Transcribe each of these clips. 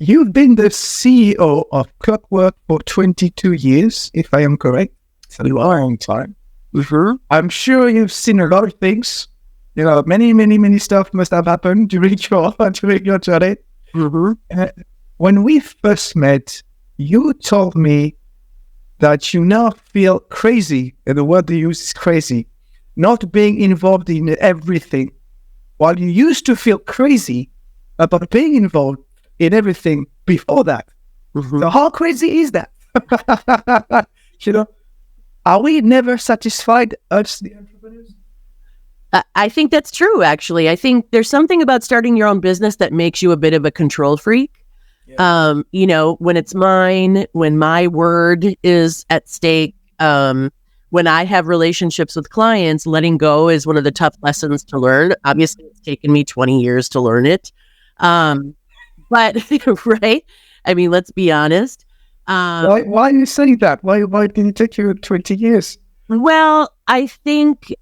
you've been the CEO of Clockwork for 22 years, if I am correct. It's a long time. Mm-hmm. I'm sure you've seen a lot of things. Many stuff must have happened during your journey. Mm-hmm. When we first met, you told me that you now feel crazy, and the word you use is crazy, not being involved in everything, while you used to feel crazy about being involved in everything before that. Mm-hmm. So how crazy is that? Are we never satisfied, us the entrepreneurs? I think that's true, actually. I think there's something about starting your own business that makes you a bit of a control freak. Yeah. When it's mine, when my word is at stake, when I have relationships with clients, letting go is one of the tough lessons to learn. Obviously, it's taken me 20 years to learn it. But, right? I mean, let's be honest. Why are you saying that? Why did it take you 20 years? Well, I think...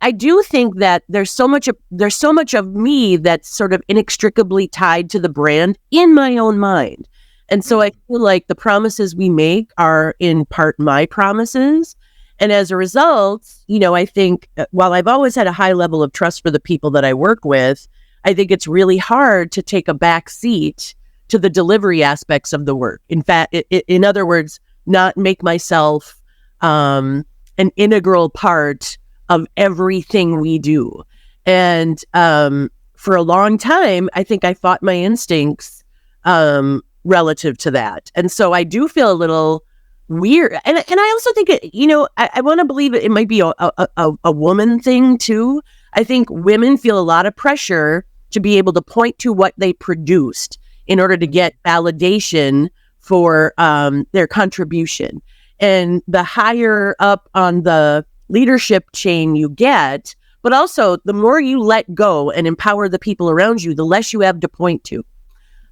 I do think that there's so much of me that's sort of inextricably tied to the brand in my own mind. And so I feel like the promises we make are in part my promises. And as a result, I think while I've always had a high level of trust for the people that I work with, I think it's really hard to take a back seat to the delivery aspects of the work. In fact, in other words, not make myself an integral part of everything we do. And for a long time, I think I fought my instincts relative to that. And so I do feel a little weird. And I also think, I want to believe it might be a woman thing too. I think women feel a lot of pressure to be able to point to what they produced in order to get validation for their contribution. And the higher up on the leadership chain you get, but also the more you let go and empower the people around you, the less you have to point to.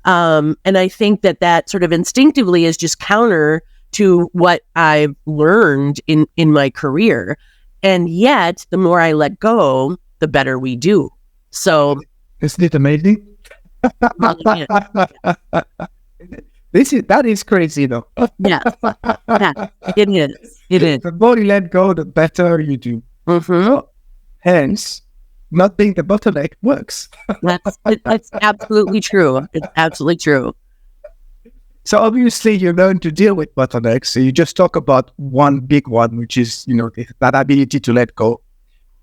And I think that sort of instinctively is just counter to what I've learned in my career. And yet, the more I let go, the better we do. So, isn't it amazing? That is crazy, though. Yeah, it is. It is. The more you let go, the better you do. Mm-hmm. So, hence, not being the bottleneck works. That's absolutely true. It's absolutely true. So obviously, you learn to deal with bottlenecks. So you just talk about one big one, which is that ability to let go.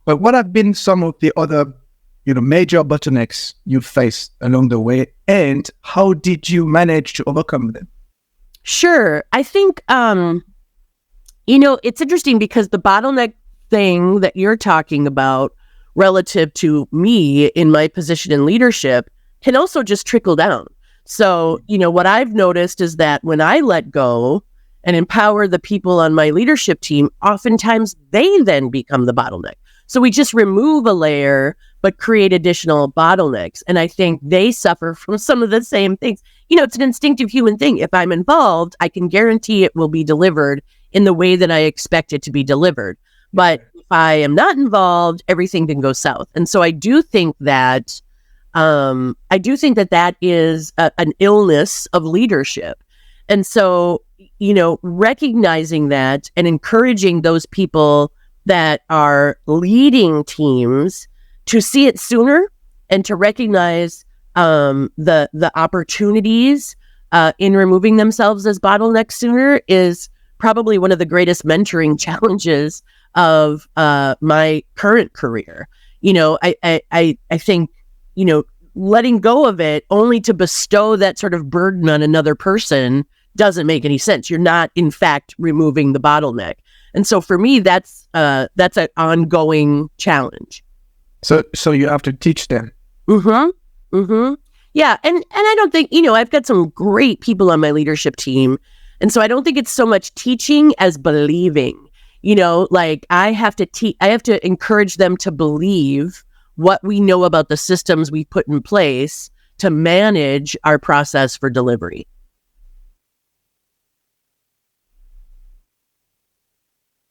But what have been some of the other major bottlenecks you faced along the way, and how did you manage to overcome them? Sure. I think, it's interesting because the bottleneck thing that you're talking about relative to me in my position in leadership can also just trickle down. So, what I've noticed is that when I let go and empower the people on my leadership team, oftentimes they then become the bottleneck. So we just remove a layer, but create additional bottlenecks. And I think they suffer from some of the same things. It's an instinctive human thing. If I'm involved, I can guarantee it will be delivered in the way that I expect it to be delivered. But if I am not involved, everything can go south. And so I do think that that is an illness of leadership. And so, recognizing that and encouraging those people that are leading teams to see it sooner and to recognize the opportunities in removing themselves as bottlenecks sooner is probably one of the greatest mentoring challenges of my current career. I think, letting go of it only to bestow that sort of burden on another person doesn't make any sense. You're not, in fact, removing the bottleneck. And so for me, that's an ongoing challenge. So you have to teach them. Mm-hmm. Mm-hmm. Yeah. And I don't think, I've got some great people on my leadership team. And so I don't think it's so much teaching as believing, I have to encourage them to believe what we know about the systems we put in place to manage our process for delivery.